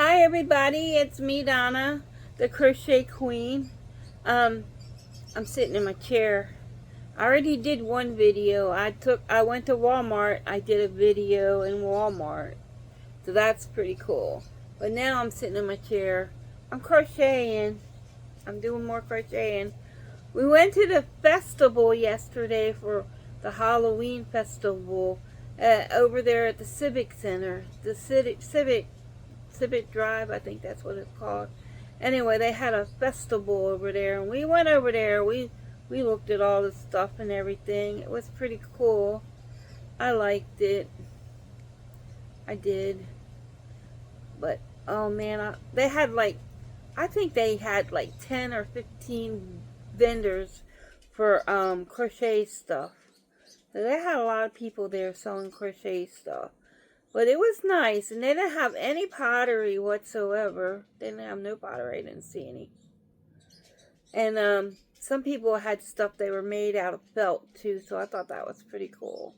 Hi everybody, it's me Donna, the Crochet Queen. I'm sitting in my chair. I already did one video. I went to Walmart. I did a video in Walmart. So that's pretty cool. But now I'm sitting in my chair. I'm crocheting. I'm doing more crocheting. We went to the festival yesterday for the Halloween festival over there at the Civic Center. The Civic Drive, I think that's what it's called. Anyway, they had a festival over there, and we went over there. We looked at all the stuff and everything. It was pretty cool. I liked it. I did. But oh man, I think they had like 10 or 15 vendors for crochet stuff. So they had a lot of people there selling crochet stuff. But it was nice, and they didn't have any pottery whatsoever. They didn't have no pottery. I didn't see any. And some people had stuff they were made out of felt too, so I thought that was pretty cool.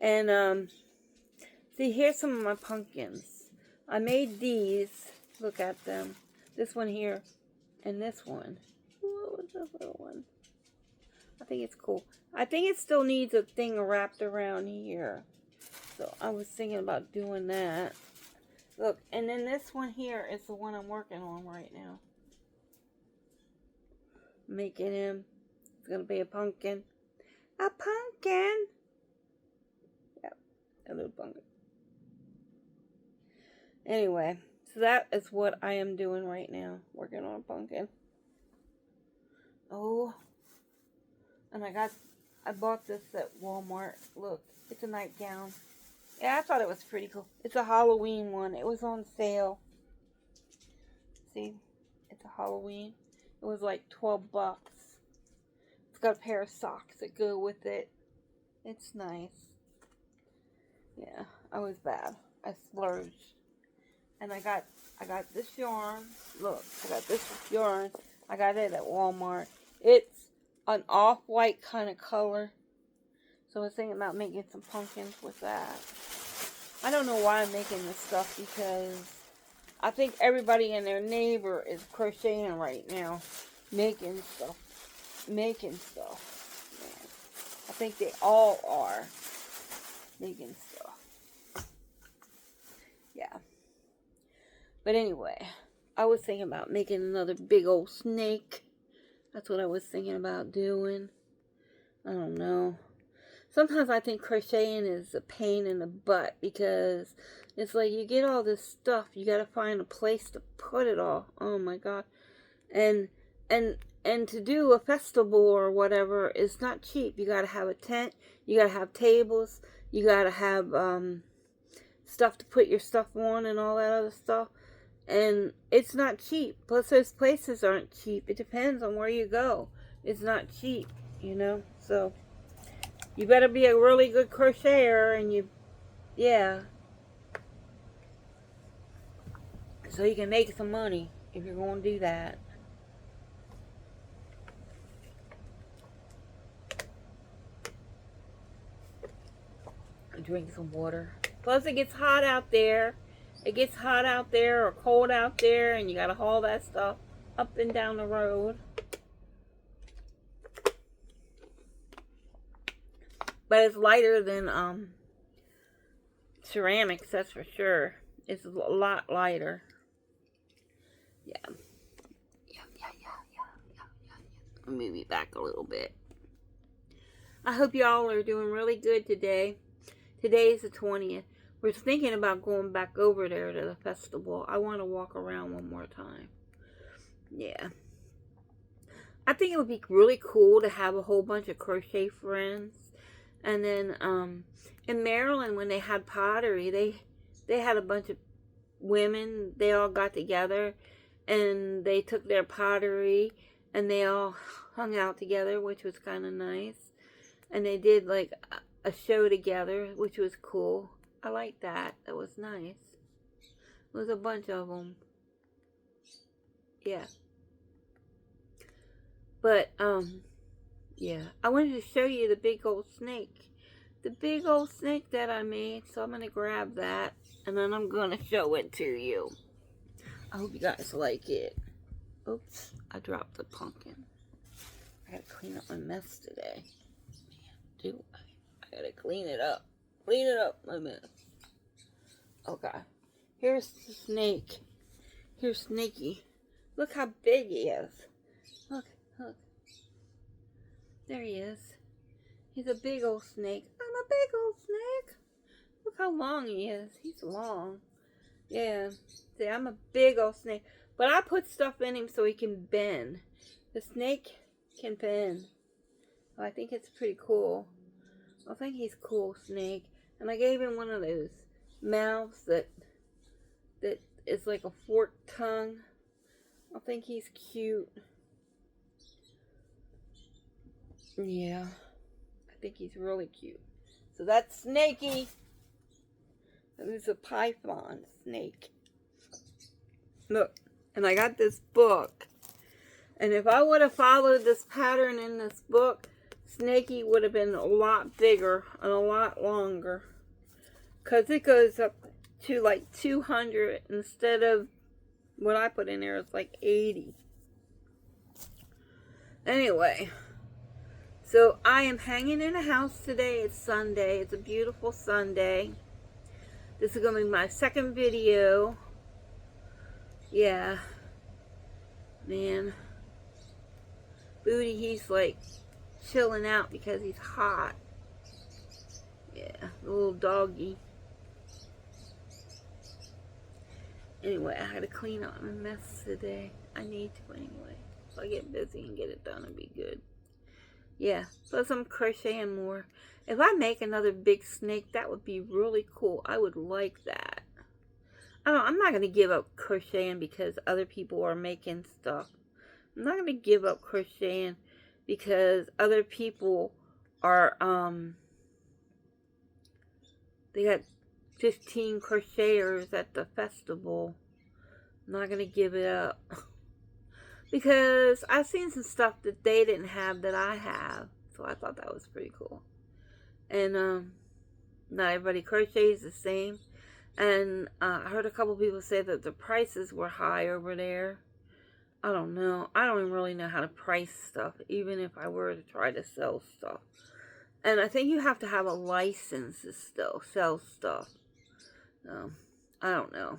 And see, here's some of my pumpkins. I made these. Look at them. This one here, and this one. What was this little one? I think it's cool. I think it still needs a thing wrapped around here. So I was thinking about doing that. Look, and then this one here is the one I'm working on right now. Making him. It's going to be a pumpkin. A pumpkin! Yep, a little pumpkin. Anyway, so that is what I am doing right now. Working on a pumpkin. Oh. And I bought this at Walmart. Look, it's a nightgown. Yeah, I thought it was pretty cool. It's a Halloween one. It was on sale. See? It's a Halloween. It was like 12 bucks. It's got a pair of socks that go with it. It's nice. Yeah, I was bad. I splurged. And I got this yarn. Look, I got this yarn. I got it at Walmart. It's an off-white kind of color. So I was thinking about making some pumpkins with that. I don't know why I'm making this stuff, because I think everybody and their neighbor is crocheting right now. Making stuff. Man, I think they all are making stuff. Yeah. But anyway, I was thinking about making another big old snake. That's what I was thinking about doing. I don't know. Sometimes I think crocheting is a pain in the butt, because it's like you get all this stuff, you gotta find a place to put it all. Oh my god. And to do a festival or whatever is not cheap. You gotta have a tent, you gotta have tables, you gotta have stuff to put your stuff on and all that other stuff. And it's not cheap. Plus those places aren't cheap. It depends on where you go. It's not cheap, you know. So you better be a really good crocheter, and yeah. So you can make some money if you're going to do that. Drink some water. Plus it gets hot out there. It gets hot out there or cold out there, and you got to haul that stuff up and down the road. But it's lighter than ceramics, that's for sure. It's a lot lighter. Yeah. Let me move you back a little bit. I hope y'all are doing really good today. Today's the 20th. We're thinking about going back over there to the festival. I want to walk around one more time. Yeah. I think it would be really cool to have a whole bunch of crochet friends. And then in Maryland, when they had pottery, they had a bunch of women. They all got together, and they took their pottery, and they all hung out together, which was kind of nice. And they did like a show together, which was cool. I like that. That was nice. There was a bunch of them. Yeah. But yeah, I wanted to show you the big old snake. The big old snake that I made. So I'm going to grab that, and then I'm going to show it to you. I hope you guys like it. Oops, I dropped the pumpkin. I gotta clean up my mess today. Man, do I gotta clean it up. Clean it up, my mess. Okay. Here's the snake. Here's Snaky. Look how big he is. Look, look. There he is. He's a big old snake. I'm a big old snake. Look how long he is. He's long. Yeah. See, I'm a big old snake. But I put stuff in him so he can bend. The snake can bend. Oh, I think it's pretty cool. I think he's cool, snake. And I gave him one of those mouths that is like a forked tongue. I think he's cute. Yeah. I think he's really cute. So that's Snaky. And this is a python snake. Look. And I got this book. And if I would have followed this pattern in this book, Snaky would have been a lot bigger and a lot longer. Because it goes up to like 200 instead of what I put in there. It's like 80. Anyway. So I am hanging in a house today. It's Sunday. It's a beautiful Sunday. This is going to be my second video. Yeah. Man. Booty, he's like chilling out because he's hot. Yeah, the little doggy. Anyway, I had to clean up my mess today. I need to anyway. If I get busy and get it done, it'll be good. Yeah, plus I'm crocheting more. If I make another big snake, that would be really cool. I would like that. I'm not going to give up crocheting because other people are making stuff. I'm not going to give up crocheting because other people are, they got 15 crocheters at the festival. I'm not going to give it up. Because I've seen some stuff that they didn't have that I have. So I thought that was pretty cool. And, not everybody crochets the same. And I heard a couple people say that the prices were high over there. I don't know. I don't even really know how to price stuff, even if I were to try to sell stuff. And I think you have to have a license to still sell stuff. I don't know.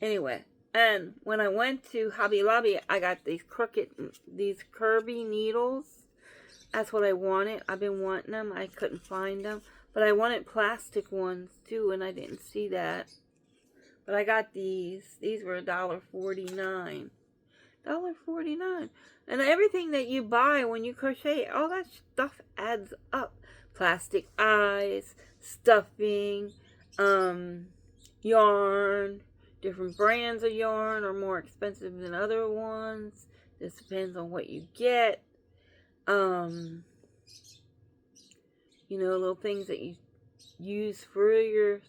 Anyway, and when I went to Hobby Lobby, I got these Kirby needles. That's what I wanted. I've been wanting them. I couldn't find them. But I wanted plastic ones too, and I didn't see that. But I got these. These were $1.49. $1.49. And everything that you buy when you crochet, all that stuff adds up. Plastic eyes, stuffing, yarn. Different brands of yarn are more expensive than other ones. This depends on what you get. You know, little things that you use for your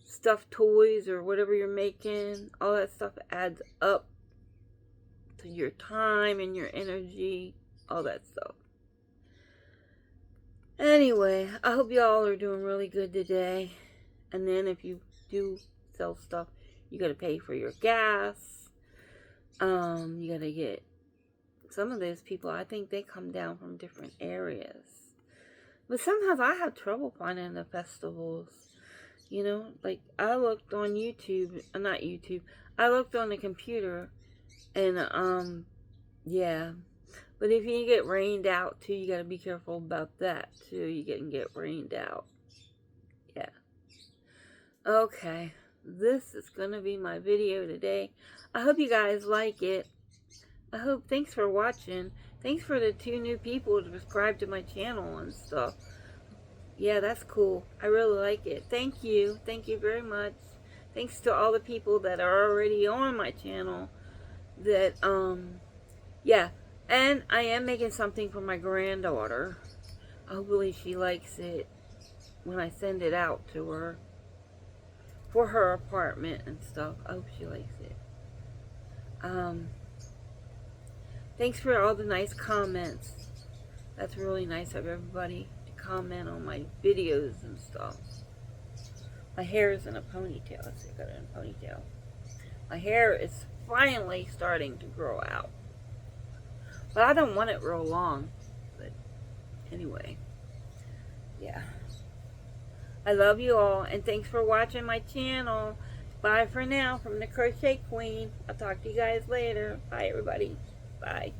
stuffed toys or whatever you're making. All that stuff adds up to your time and your energy. All that stuff. Anyway, I hope y'all are doing really good today. And then if you do sell stuff, you got to pay for your gas. You got to get... Some of those people, I think they come down from different areas. But sometimes I have trouble finding the festivals. You know, like I looked on YouTube, not YouTube. I looked on the computer, and yeah. But if you get rained out too, you got to be careful about that too. You can get rained out. Yeah. Okay, this is gonna be my video today. I hope you guys like it. Thanks for watching. Thanks for the 2 new people to subscribe to my channel and stuff. Yeah, that's cool. I really like it. Thank you. Thank you very much. Thanks to all the people that are already on my channel. That, yeah. And I am making something for my granddaughter. Hopefully she likes it when I send it out to her. For her apartment and stuff. I hope she likes it. Thanks for all the nice comments. That's really nice of everybody to comment on my videos and stuff. My hair is in a ponytail. Let's see, I got it in a ponytail. My hair is finally starting to grow out. But I don't want it real long. But anyway, yeah. I love you all, and thanks for watching my channel. Bye for now from the Crochet Queen. I'll talk to you guys later. Bye, everybody. Bye.